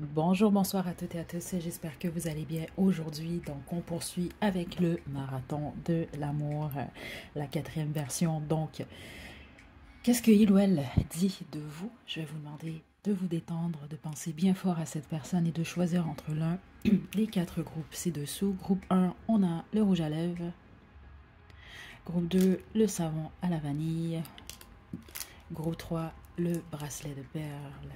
Bonjour, bonsoir à toutes et à tous, j'espère que vous allez bien aujourd'hui. Donc, on poursuit avec le marathon de l'amour, la quatrième version. Donc, qu'est-ce que il ou elle dit de vous? Je vais vous demander de vous détendre, de penser bien fort à cette personne et de choisir entre l'un des quatre groupes ci-dessous. Groupe 1, on a le rouge à lèvres. Groupe 2, le savon à la vanille. Groupe 3, le bracelet de perles.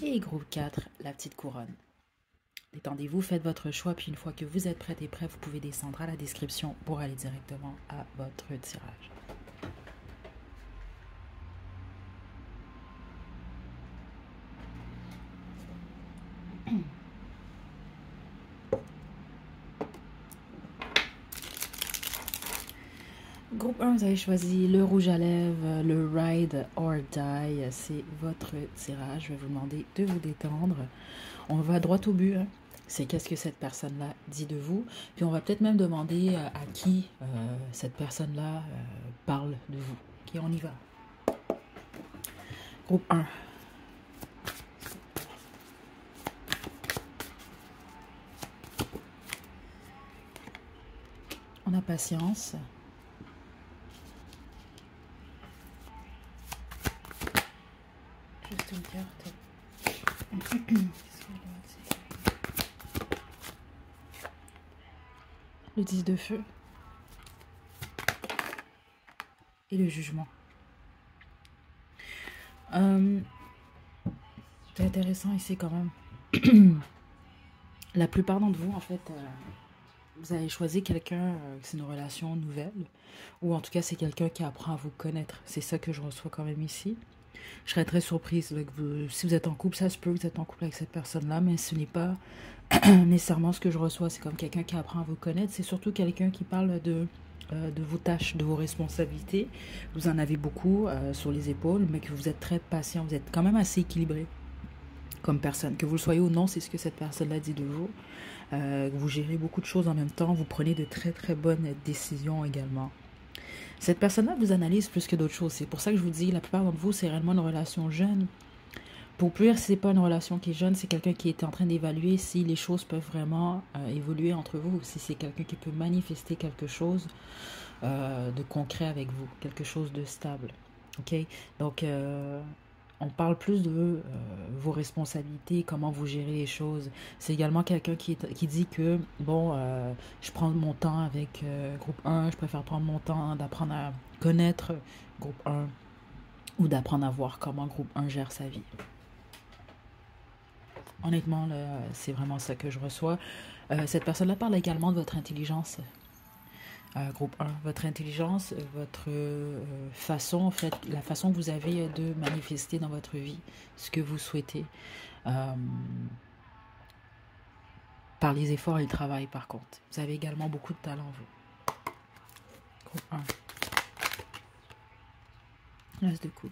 Et groupe 4, la petite couronne. Détendez-vous, faites votre choix, puis une fois que vous êtes prête et prêt, vous pouvez descendre à la description pour aller directement à votre tirage. Groupe 1, vous avez choisi le rouge à lèvres, le Ride or Die, c'est votre tirage. Je vais vous demander de vous détendre. On va droit au but, hein. C'est qu'est-ce que cette personne-là dit de vous. Puis on va peut-être même demander à qui cette personne-là parle de vous. Ok, on y va. Groupe 1. On a patience. Juste une carte. Le 10 de feu. Et le jugement. C'est intéressant ici quand même. La plupart d'entre vous, en fait, vous avez choisi quelqu'un, c'est une relation nouvelle, ou en tout cas c'est quelqu'un qui apprend à vous connaître. C'est ça que je reçois quand même ici. Je serais très surprise là, que si vous êtes en couple, ça se peut que vous êtes en couple avec cette personne-là, mais ce n'est pas nécessairement ce que je reçois. C'est comme quelqu'un qui apprend à vous connaître. C'est surtout quelqu'un qui parle de vos tâches, de vos responsabilités. Vous en avez beaucoup sur les épaules, mais que vous êtes très patient. Vous êtes quand même assez équilibré comme personne. Que vous le soyez ou non, c'est ce que cette personne-là dit de vous. Vous gérez beaucoup de choses en même temps. Vous prenez de très très bonnes décisions également. Cette personne-là vous analyse plus que d'autres choses. C'est pour ça que je vous dis, la plupart d'entre vous, c'est réellement une relation jeune. Pour plus, si c'est pas une relation qui est jeune, c'est quelqu'un qui est en train d'évaluer si les choses peuvent vraiment évoluer entre vous, ou si c'est quelqu'un qui peut manifester quelque chose de concret avec vous, quelque chose de stable. Ok? Donc, on parle plus de vos responsabilités, comment vous gérez les choses. C'est également quelqu'un qui dit que, bon, je prends mon temps avec groupe 1, je préfère prendre mon temps d'apprendre à connaître groupe 1 ou d'apprendre à voir comment groupe 1 gère sa vie. Honnêtement, c'est vraiment ça que je reçois. Cette personne-là parle également de votre intelligence. Groupe 1, votre intelligence, votre façon, en fait, la façon que vous avez de manifester dans votre vie ce que vous souhaitez. Par les efforts et le travail, par contre. Vous avez également beaucoup de talent, vous. Groupe 1. L'as de coupe.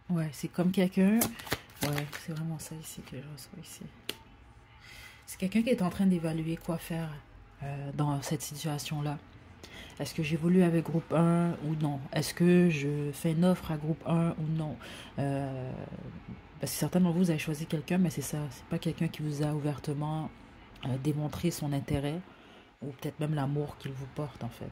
Ouais, c'est comme quelqu'un... Ouais, c'est vraiment ça ici que je reçois ici. C'est quelqu'un qui est en train d'évaluer quoi faire dans cette situation-là. Est-ce que j'évolue avec groupe 1 ou non? Est-ce que je fais une offre à groupe 1 ou non? Parce que certainement vous avez choisi quelqu'un, mais c'est ça. C'est pas quelqu'un qui vous a ouvertement démontré son intérêt ou peut-être même l'amour qu'il vous porte en fait.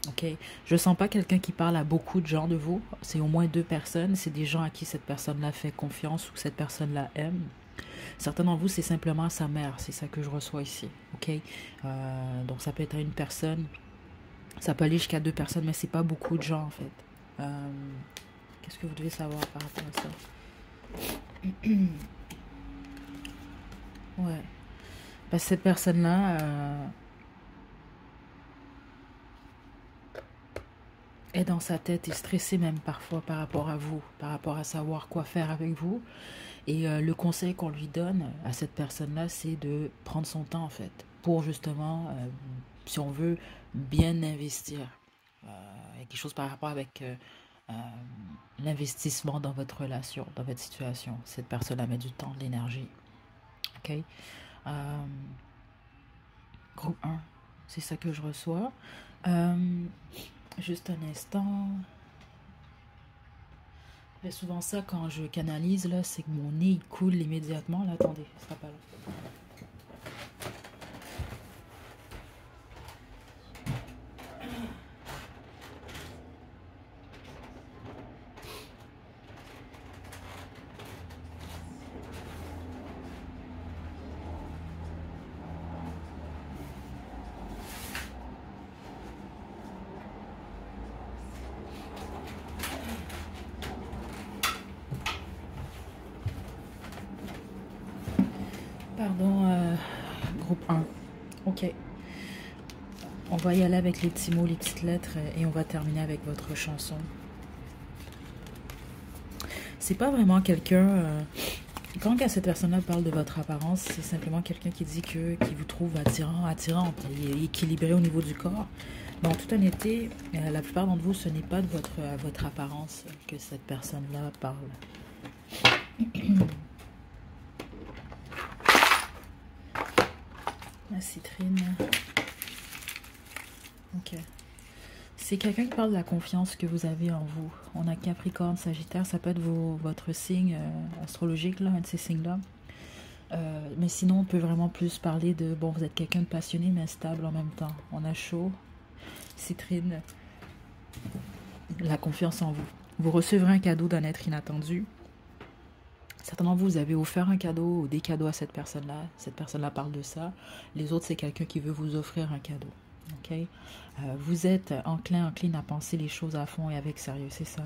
Ok, je sens pas quelqu'un qui parle à beaucoup de gens de vous. C'est au moins deux personnes. C'est des gens à qui cette personne-là fait confiance ou que cette personne-là aime. Certains d'entre vous, c'est simplement sa mère. C'est ça que je reçois ici. Ok, donc ça peut être une personne. Ça peut aller jusqu'à deux personnes, mais c'est pas beaucoup de gens en fait. Qu'est-ce que vous devez savoir par rapport à ça? Ouais. Parce que cette personne-là est dans sa tête et stressée même parfois par rapport à vous, par rapport à savoir quoi faire avec vous. Et le conseil qu'on lui donne à cette personne-là, c'est de prendre son temps en fait, pour justement, si on veut, bien investir. Il y a quelque chose par rapport avec euh, l'investissement dans votre relation, dans votre situation. Cette personne-là met du temps, de l'énergie. Ok? Euh, Groupe 1, c'est ça que je reçois. Juste un instant. Et souvent ça, quand je canalise, là, c'est que mon nez il coule immédiatement. Là, attendez, ce sera pas là. Pardon, groupe 1. Ok. On va y aller avec les petits mots, les petites lettres, et on va terminer avec votre chanson. C'est pas vraiment quelqu'un... quand cette personne-là parle de votre apparence, c'est simplement quelqu'un qui dit qui vous trouve attirante et équilibré au niveau du corps. Mais en toute honnêteté, la plupart d'entre vous, ce n'est pas de votre apparence que cette personne-là parle. La citrine. Ok. C'est quelqu'un qui parle de la confiance que vous avez en vous. On a Capricorne, Sagittaire, ça peut être votre signe astrologique, là, un de ces signes-là. Mais sinon, on peut vraiment plus parler de, bon, vous êtes quelqu'un de passionné, mais stable en même temps. On a chaud, citrine, la confiance en vous. Vous recevrez un cadeau d'un être inattendu. Certainement, vous avez offert un cadeau ou des cadeaux à cette personne-là. Cette personne-là parle de ça. Les autres, c'est quelqu'un qui veut vous offrir un cadeau. Ok, vous êtes encline à penser les choses à fond et avec sérieux, c'est ça.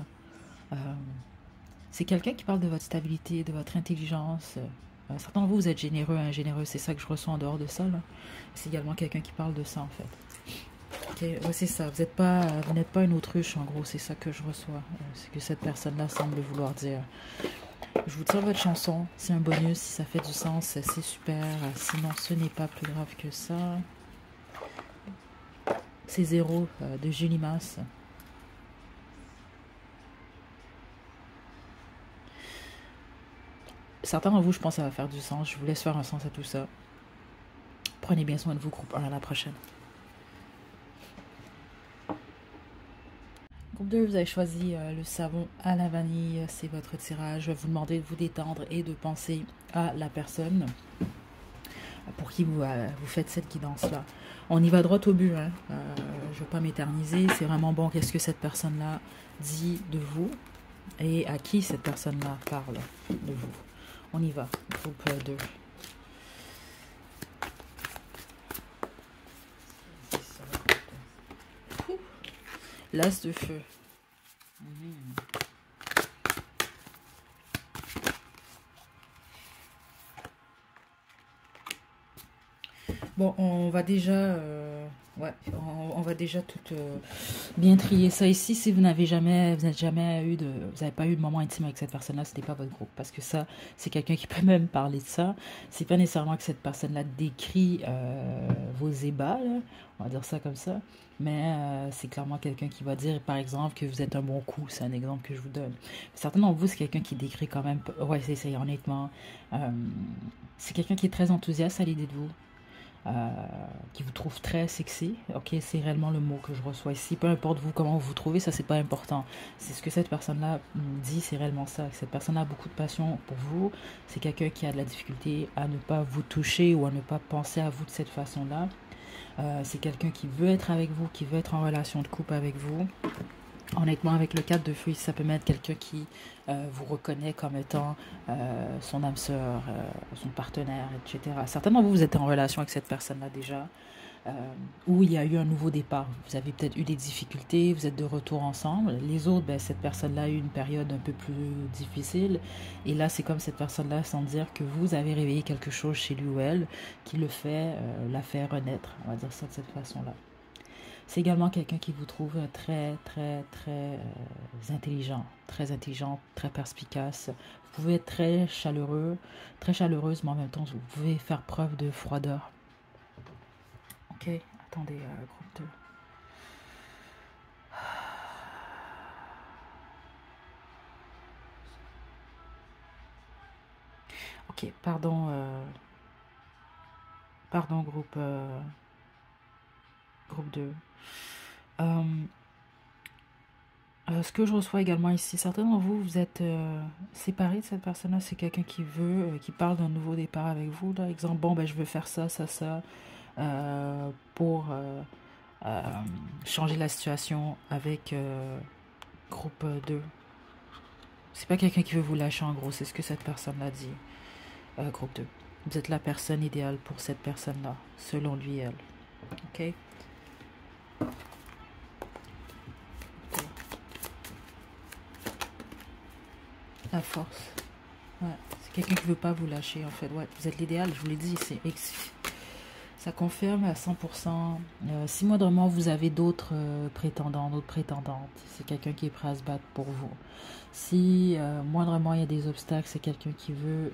C'est quelqu'un qui parle de votre stabilité, de votre intelligence. Certains de vous, vous êtes généreux, ingénéreux, c'est ça que je reçois en dehors de ça. C'est également quelqu'un qui parle de ça, en fait. Ok, ouais, c'est ça. Vous n'êtes pas une autruche, en gros, c'est ça que je reçois. C'est que cette personne-là semble vouloir dire. Je vous tire votre chanson. C'est un bonus, si ça fait du sens, c'est super. Sinon, ce n'est pas plus grave que ça. C'est Zéro de Julie Masse. Certains d'entre vous, je pense que ça va faire du sens. Je vous laisse faire un sens à tout ça. Prenez bien soin de vous, groupe 1, à la prochaine. Groupe 2, vous avez choisi le savon à la vanille. C'est votre tirage. Je vais vous demander de vous détendre et de penser à la personne pour qui vous faites cette guidance-là. On y va droit au but. Hein. Je ne veux pas m'éterniser. C'est vraiment bon. Qu'est-ce que cette personne-là dit de vous et à qui cette personne-là parle de vous. On y va. Groupe 2. L'as de feu. Bon, on va déjà, on va déjà tout bien trier ça ici. Si vous n'avez jamais, vous n'avez pas eu de moment intime avec cette personne-là, ce n'est pas votre groupe, parce que ça, c'est quelqu'un qui peut même parler de ça. C'est pas nécessairement que cette personne-là décrit vos ébats, là, on va dire ça comme ça, mais c'est clairement quelqu'un qui va dire, par exemple, que vous êtes un bon coup. C'est un exemple que je vous donne. Certainement, vous, c'est quelqu'un qui décrit quand même, ouais, c'est honnêtement, c'est quelqu'un qui est très enthousiaste à l'idée de vous. Qui vous trouve très sexy. Ok, c'est réellement le mot que je reçois ici. Peu importe vous comment vous vous trouvez, ça c'est pas important. C'est ce que cette personne-là dit, c'est réellement ça. Cette personne a beaucoup de passion pour vous. C'est quelqu'un qui a de la difficulté à ne pas vous toucher ou à ne pas penser à vous de cette façon-là. C'est quelqu'un qui veut être avec vous, qui veut être en relation de couple avec vous. Honnêtement, avec le 4 de feu, ça peut mettre quelqu'un qui vous reconnaît comme étant son âme sœur, son partenaire, etc. Certainement, vous êtes en relation avec cette personne-là déjà, où il y a eu un nouveau départ. Vous avez peut-être eu des difficultés, vous êtes de retour ensemble. Les autres, ben, cette personne-là a eu une période un peu plus difficile. Et là, c'est comme cette personne-là, sans dire que vous avez réveillé quelque chose chez lui ou elle, qui la fait renaître. On va dire ça de cette façon-là. C'est également quelqu'un qui vous trouve très, très, très intelligent, très perspicace. Vous pouvez être très chaleureuse, mais en même temps, vous pouvez faire preuve de froideur. Ok, attendez, groupe 2. Ok, pardon, groupe 2. Ce que je reçois également ici, certains d'entre vous, vous êtes séparés de cette personne-là. C'est quelqu'un qui veut, qui parle d'un nouveau départ avec vous. Là, exemple, bon, ben, je veux faire ça, ça, ça, pour euh, changer la situation avec groupe 2. C'est pas quelqu'un qui veut vous lâcher en gros, c'est ce que cette personne-là dit. Groupe 2. Vous êtes la personne idéale pour cette personne-là, selon lui, elle. Ok? La force. Ouais. C'est quelqu'un qui veut pas vous lâcher, en fait. Ouais, vous êtes l'idéal, je vous l'ai dit, ça confirme à 100%. Si moindrement vous avez d'autres prétendants, d'autres prétendantes, c'est quelqu'un qui est prêt à se battre pour vous. Si moindrement il y a des obstacles, c'est quelqu'un qui veut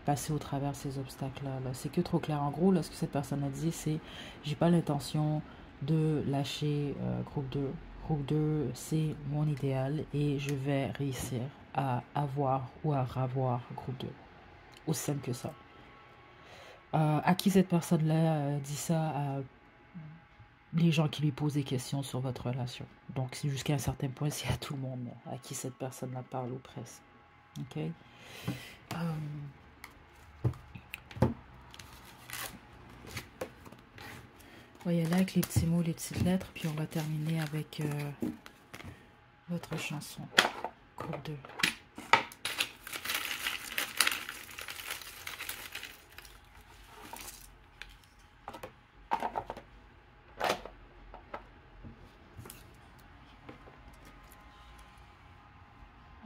passer au travers de ces obstacles-là. Là. C'est que trop clair. En gros, là, ce que cette personne a dit, c'est j'ai pas l'intention de lâcher groupe 2. Groupe 2, c'est mon idéal et je vais réussir à avoir ou à ravoir groupe 2. Aussi simple que ça. À qui cette personne-là dit ça? À les gens qui lui posent des questions sur votre relation. Donc, c'est jusqu'à un certain point, c'est à tout le monde à qui cette personne-là parle ou presque. OK? On va y aller avec les petits mots, les petites lettres, puis on va terminer avec votre chanson. Groupe 2.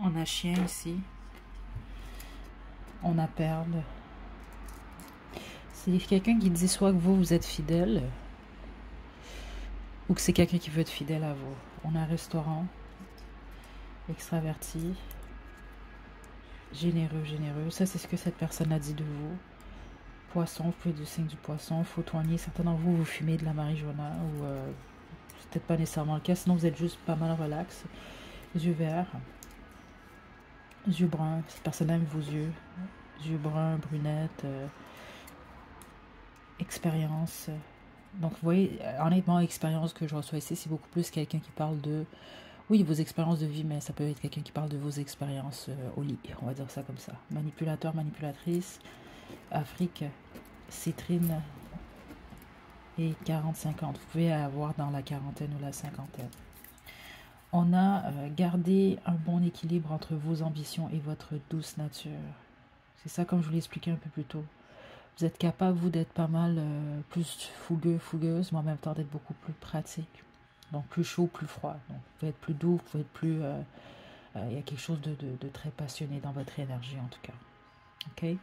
On a chien ici. On a perle. C'est quelqu'un qui dit soit que vous êtes fidèle, ou que c'est quelqu'un qui veut être fidèle à vous. On a un restaurant, extraverti, généreux, généreux. Ça, c'est ce que cette personne a dit de vous. Poisson, vous pouvez du signe du poisson, fautoigner. Certains d'entre vous, vous fumez de la marijuana, ou c'est peut-être pas nécessairement le cas, sinon vous êtes juste pas mal relax. Yeux verts, yeux bruns. Cette personne aime vos yeux. Yeux bruns, brunettes, expérience. Donc, vous voyez, honnêtement, l'expérience que je reçois ici, c'est beaucoup plus quelqu'un qui parle de, oui, vos expériences de vie, mais ça peut être quelqu'un qui parle de vos expériences au lit, on va dire ça comme ça. Manipulateur, manipulatrice, Afrique, citrine et 40-50. Vous pouvez avoir dans la quarantaine ou la cinquantaine. On a gardé un bon équilibre entre vos ambitions et votre douce nature. C'est ça, comme je vous l'ai expliqué un peu plus tôt. Vous êtes capable, vous, d'être pas mal plus fougueux, fougueuse, mais en même temps d'être beaucoup plus pratique. Donc, plus chaud, plus froid. Donc, vous pouvez être plus doux, vous pouvez être plus... il y a quelque chose de très passionné dans votre énergie, en tout cas. OK?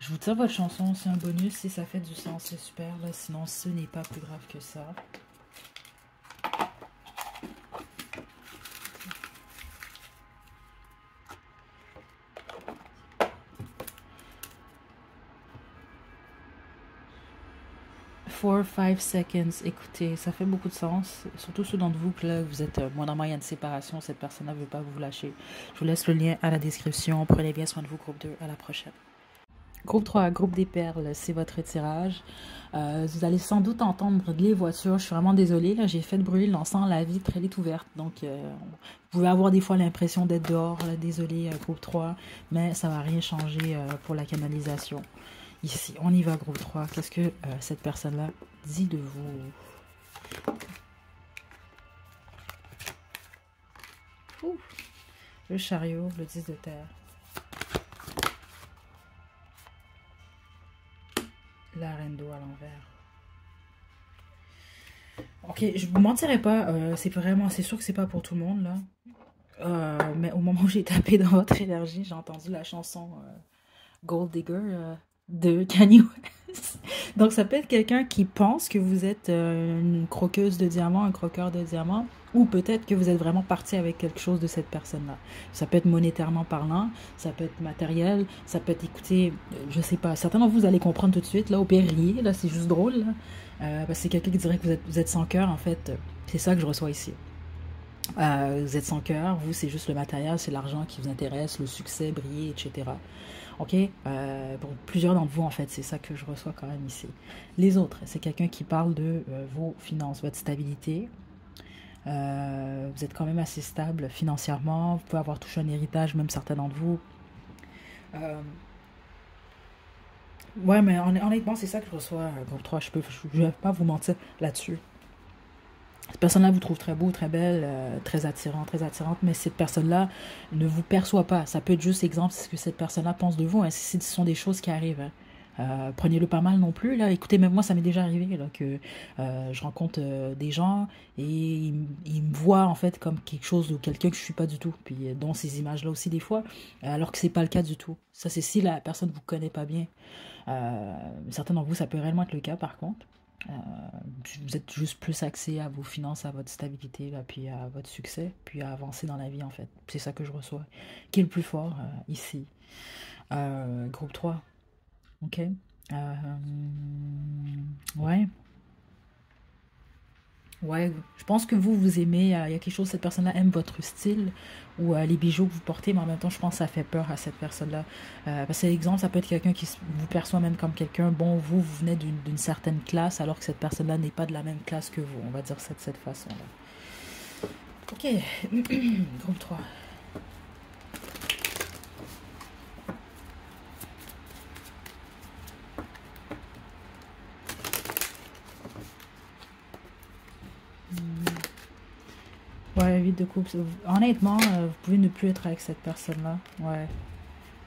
Je vous tire votre chanson, c'est un bonus. Si ça fait du sens, c'est super. Là, sinon, ce n'est pas plus grave que ça. 4, 5 seconds, écoutez, ça fait beaucoup de sens. Surtout ceux d'entre vous que là, vous êtes moindrement il y a une séparation, cette personne-là ne veut pas vous lâcher. Je vous laisse le lien à la description. Prenez bien soin de vous, groupe 2. À la prochaine. Groupe 3, groupe des perles, c'est votre tirage. Vous allez sans doute entendre les voitures. Je suis vraiment désolée, là, j'ai fait brûler l'encens, la vitre, elle est ouverte. Donc, vous pouvez avoir des fois l'impression d'être dehors. Là, désolé, groupe 3, mais ça ne va rien changer pour la canalisation. Ici, on y va, groupe 3. Qu'est-ce que cette personne-là dit de vous? Ouh. Le chariot, le 10 de terre. La reine d'eau à l'envers. Ok, je vous mentirai pas, c'est sûr que c'est pas pour tout le monde là. Mais au moment où j'ai tapé dans votre énergie, j'ai entendu la chanson Gold Digger de Kanye West. Donc ça peut être quelqu'un qui pense que vous êtes une croqueuse de diamants, un croqueur de diamants, ou peut-être que vous êtes vraiment parti avec quelque chose de cette personne-là. Ça peut être monétairement parlant, ça peut être matériel, ça peut être, écoutez, je sais pas, certainement vous allez comprendre tout de suite, là, au pire, riez, là, c'est juste drôle, là. Parce que c'est quelqu'un qui dirait que vous êtes sans cœur, en fait, c'est ça que je reçois ici. Vous êtes sans cœur, vous, c'est juste le matériel, c'est l'argent qui vous intéresse, le succès, briller, etc. Ok, pour plusieurs d'entre vous, en fait, c'est ça que je reçois quand même ici. Les autres, c'est quelqu'un qui parle de vos finances, votre stabilité, Vous êtes quand même assez stable financièrement. Vous pouvez avoir touché un héritage, même certains d'entre vous. Euh, ouais, mais honnêtement, c'est ça que je reçois, groupe 3. Je vais pas vous mentir là-dessus. Cette personne-là vous trouve très beau, très belle, très attirante, mais cette personne-là ne vous perçoit pas. Ça peut être juste exemple ce que cette personne-là pense de vous. Hein, ce sont des choses qui arrivent. Hein. Prenez-le pas mal non plus. Là, écoutez, même moi, ça m'est déjà arrivé là, que je rencontre des gens et ils me voient en fait comme quelque chose ou quelqu'un que je suis pas du tout. Puis dont ces images-là aussi des fois, alors que c'est pas le cas du tout. Ça, c'est si la personne vous connaît pas bien. Certains d'entre vous, ça peut réellement être le cas par contre. Euh, Vous êtes juste plus axé à vos finances, à votre stabilité, là, puis à votre succès, puis à avancer dans la vie en fait. C'est ça que je reçois. Qui est le plus fort ici? Groupe 3. Ok. Ouais. Ouais, je pense que vous aimez, il y a quelque chose, cette personne-là aime votre style ou les bijoux que vous portez, mais en même temps, je pense que ça fait peur à cette personne-là. Parce que, exemple, ça peut être quelqu'un qui vous perçoit même comme quelqu'un, bon, vous venez d'une certaine classe, alors que cette personne-là n'est pas de la même classe que vous. On va dire ça de cette façon-là. Ok, groupe 3. Ouais, 8 de coupe. Honnêtement, vous pouvez ne plus être avec cette personne-là. Ouais.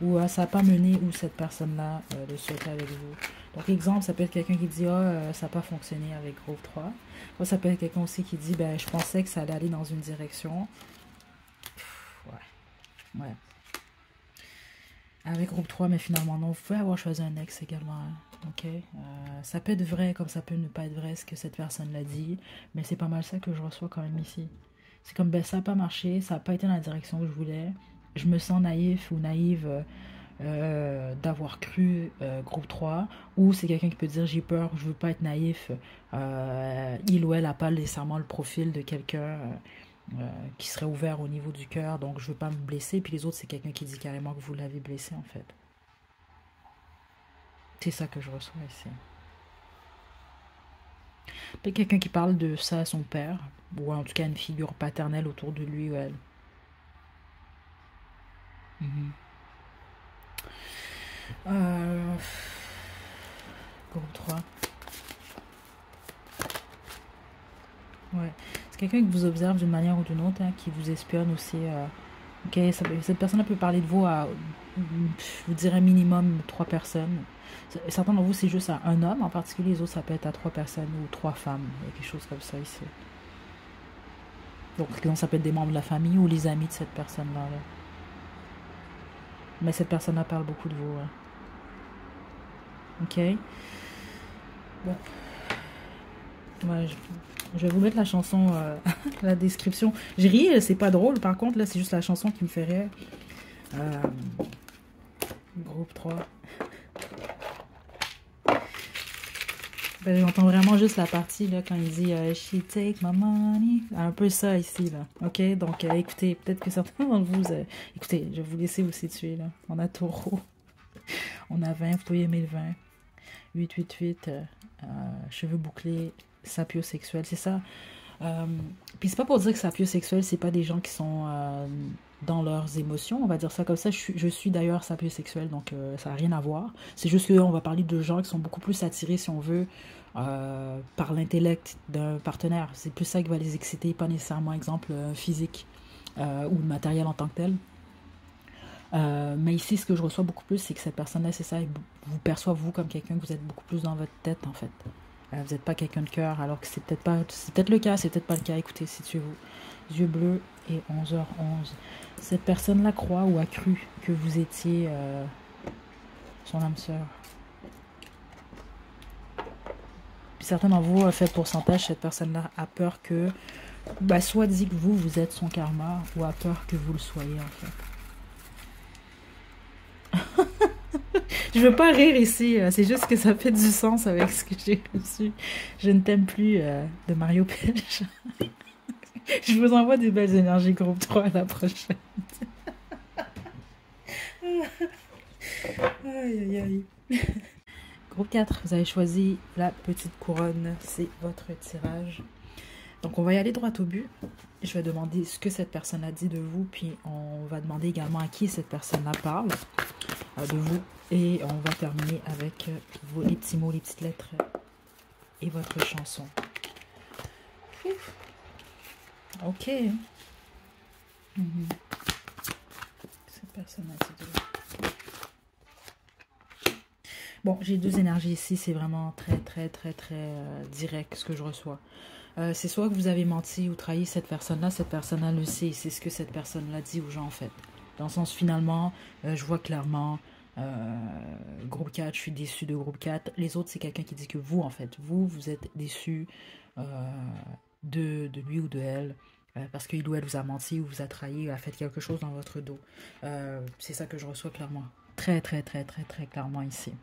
Ou ça n'a pas mené où cette personne-là le souhaitait avec vous. Donc, exemple, ça peut être quelqu'un qui dit ça n'a pas fonctionné avec groupe 3. Ou ça peut être quelqu'un aussi qui dit ben, je pensais que ça allait aller dans une direction. Ouais, ouais. Avec groupe 3 mais finalement non. Vous pouvez avoir choisi un ex également. Hein. Ok. Ça peut être vrai comme ça peut ne pas être vrai ce que cette personne l'a dit. Mais c'est pas mal ça que je reçois quand même ici. C'est comme ben, ça n'a pas marché, ça n'a pas été dans la direction que je voulais. Je me sens naïf ou naïve d'avoir cru groupe 3 ou c'est quelqu'un qui peut dire j'ai peur, je veux pas être naïf, il ou elle n'a pas nécessairement le profil de quelqu'un qui serait ouvert au niveau du cœur, donc je veux pas me blesser, puis les autres c'est quelqu'un qui dit carrément que vous l'avez blessé en fait. C'est ça que je reçois ici. Peut-être quelqu'un qui parle de ça à son père ou en tout cas une figure paternelle autour de lui ou elle. Mhm. Euh, Groupe 3. Ouais. C'est quelqu'un qui vous observe d'une manière ou d'une autre, hein, qui vous espionne aussi. Ok, cette personne-là peut parler de vous à, je vous dirais, minimum 3 personnes. Certains d'entre vous, c'est juste à un homme en particulier, les autres, ça peut être à 3 personnes ou 3 femmes. Il y a quelque chose comme ça ici. Donc, ça peut être des membres de la famille ou les amis de cette personne-là. Là. Mais cette personne-là parle beaucoup de vous. Hein. Ok? Bon. Ouais, je vais vous mettre la chanson, la description. J'ai ri, c'est pas drôle, par contre, là, c'est juste la chanson qui me fait rire. Euh, Groupe 3. Ben, j'entends vraiment juste la partie, là, quand il dit She take my money. Un peu ça, ici, là. Ok, donc, écoutez, peut-être que certains d'entre vous... écoutez, je vais vous laisser vous situer, là. On a taureau. On a 20, vous pouvez aimer le 20. 888, cheveux bouclés, sapiosexuel, c'est ça. Puis c'est pas pour dire que sapiosexuel, c'est pas des gens qui sont dans leurs émotions, on va dire ça comme ça. Je suis d'ailleurs sapiosexuel, donc ça n'a rien à voir. C'est juste qu'on va parler de gens qui sont beaucoup plus attirés, si on veut, par l'intellect d'un partenaire. C'est plus ça qui va les exciter, pas nécessairement, exemple, physique ou le matériel en tant que tel. Mais ici, ce que je reçois beaucoup plus, c'est que cette personne-là, c'est ça, vous perçoit vous comme quelqu'un que vous êtes beaucoup plus dans votre tête, en fait. Vous n'êtes pas quelqu'un de cœur, alors que c'est peut-être pas, c'est peut-être le cas, c'est peut-être pas le cas. Écoutez, situez-vous. Yeux bleus et 11h11. Cette personne-là croit ou a cru que vous étiez son âme sœur. Puis certains d'entre vous, à fait pourcentage, cette personne-là a peur que, soit dit que vous êtes son karma, ou a peur que vous le soyez, en fait. Je veux pas rire ici, c'est juste que ça fait du sens avec ce que j'ai reçu. Je ne t'aime plus de Mario Pelch. Je vous envoie des belles énergies groupe 3 à la prochaine. Aïe aïe aïe. Groupe 4, vous avez choisi la petite couronne, c'est votre tirage. Donc, on va y aller droit au but. Je vais demander ce que cette personne a dit de vous, puis on va demander également à qui cette personne-là parle de vous. Et on va terminer avec les petits mots, les petites lettres et votre chanson. Ouf. Ok. Cette personne a dit de vous. Bon, j'ai deux énergies ici, c'est vraiment très direct ce que je reçois. C'est soit que vous avez menti ou trahi cette personne-là le sait, c'est ce que cette personne-là dit aux gens en fait. Dans le sens finalement, je vois clairement, groupe 4, je suis déçu de groupe 4. Les autres, c'est quelqu'un qui dit que vous en fait, vous êtes déçu de lui ou de elle. Parce qu'il ou elle vous a menti ou vous a trahi ou a fait quelque chose dans votre dos. C'est ça que je reçois clairement. Très clairement ici.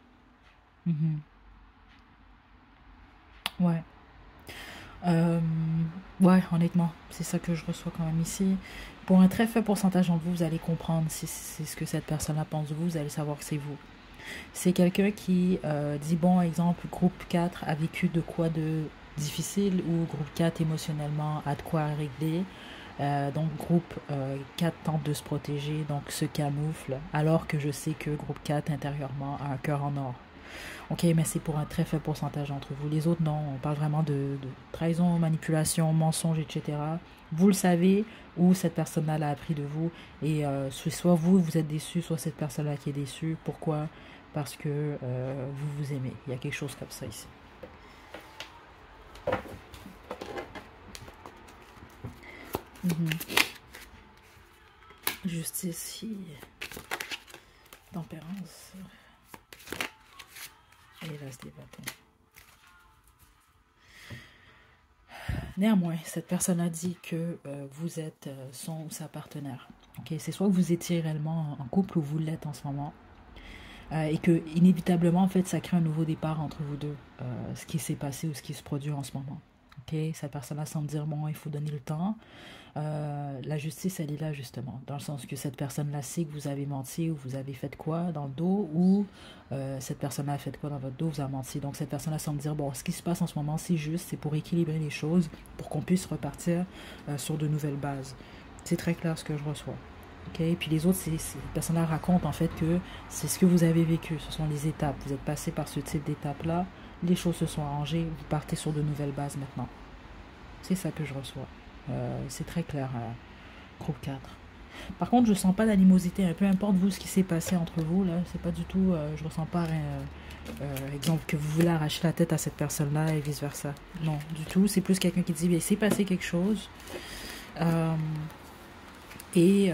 Ouais. Ouais, honnêtement, c'est ça que je reçois quand même ici. Pour un très faible pourcentage d'entre vous, vous allez comprendre si c'est ce que cette personne-là pense de vous, vous allez savoir que c'est vous. C'est quelqu'un qui dit, bon, exemple, groupe 4 a vécu de quoi de difficile ou groupe 4 émotionnellement a de quoi régler. Donc groupe 4 tente de se protéger, donc se camoufle, alors que je sais que groupe 4 intérieurement a un cœur en or. Ok, mais c'est pour un très faible pourcentage d'entre vous. Les autres, non. On parle vraiment de trahison, manipulation, mensonge, etc. Vous le savez, ou cette personne-là l'a appris de vous. Et soit vous, vous êtes déçu, soit cette personne-là qui est déçue. Pourquoi? Parce que vous vous aimez. Il y a quelque chose comme ça ici. Justice, tempérance. Et l'as des bâtons. Néanmoins, cette personne a dit que vous êtes son ou sa partenaire. Okay? C'est soit que vous étiez réellement en couple ou vous l'êtes en ce moment. Et que inévitablement, en fait, ça crée un nouveau départ entre vous deux. Ce qui s'est passé ou ce qui se produit en ce moment. Okay? Cette personne-là semble dire, bon, il faut donner le temps. La justice, elle est là justement, dans le sens que cette personne-là sait que vous avez menti ou vous avez fait quoi dans le dos, ou cette personne-là a fait quoi dans votre dos, vous a menti. Donc cette personne-là semble dire, bon, ce qui se passe en ce moment, c'est juste, c'est pour équilibrer les choses, pour qu'on puisse repartir sur de nouvelles bases. C'est très clair ce que je reçois. Okay? Puis les autres, cette personne-là raconte en fait que c'est ce que vous avez vécu, ce sont les étapes. Vous êtes passé par ce type d'étape-là, les choses se sont arrangées, vous partez sur de nouvelles bases maintenant. C'est ça que je reçois. C'est très clair, groupe 4. Par contre, je sens pas d'animosité. Peu importe vous ce qui s'est passé entre vous, là, c'est pas du tout. Je ressens pas, exemple, que vous voulez arracher la tête à cette personne-là et vice versa. Non, du tout. C'est plus quelqu'un qui dit, il s'est passé quelque chose. Et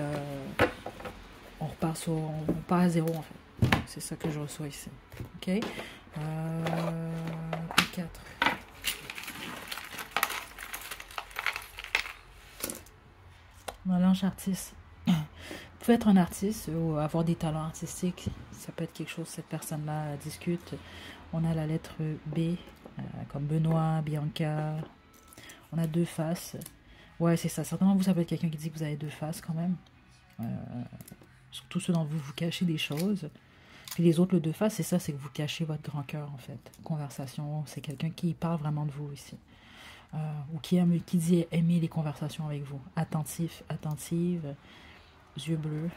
on repart à zéro en fait. C'est ça que je reçois ici. Ok. 4. L'ange artiste. Vous pouvez être un artiste ou avoir des talents artistiques. Ça peut être quelque chose, cette personne-là discute. On a la lettre B, comme Benoît, Bianca. On a deux faces. Ouais, c'est ça. Certainement, vous, ça peut être quelqu'un qui dit que vous avez deux faces quand même. Surtout ceux dont vous cachez des choses. Puis les autres, le deux faces, c'est ça, c'est que vous cachez votre grand cœur, en fait. Conversation, c'est quelqu'un qui parle vraiment de vous ici. Ou qui dit aimer les conversations avec vous. Attentif, attentive, yeux bleus,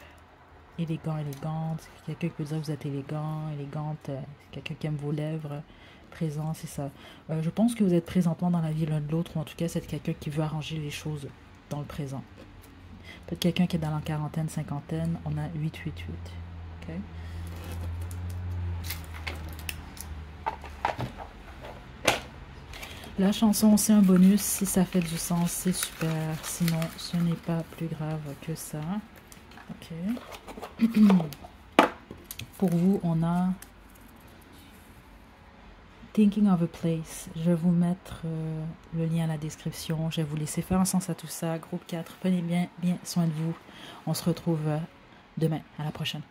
élégant, élégante. Quelqu'un qui peut dire que vous êtes élégant, élégante. Quelqu'un qui aime vos lèvres. Présent, c'est ça. Je pense que vous êtes présentement dans la vie l'un de l'autre, ou en tout cas, c'est quelqu'un qui veut arranger les choses dans le présent. Peut-être quelqu'un qui est dans la quarantaine, cinquantaine. On a 888. OK? La chanson, c'est un bonus. Si ça fait du sens, c'est super. Sinon, ce n'est pas plus grave que ça. Ok. Pour vous, on a Thinking of a Place. Je vais vous mettre le lien à la description. Je vais vous laisser faire un sens à tout ça. Groupe 4, prenez bien soin de vous. On se retrouve demain. À la prochaine.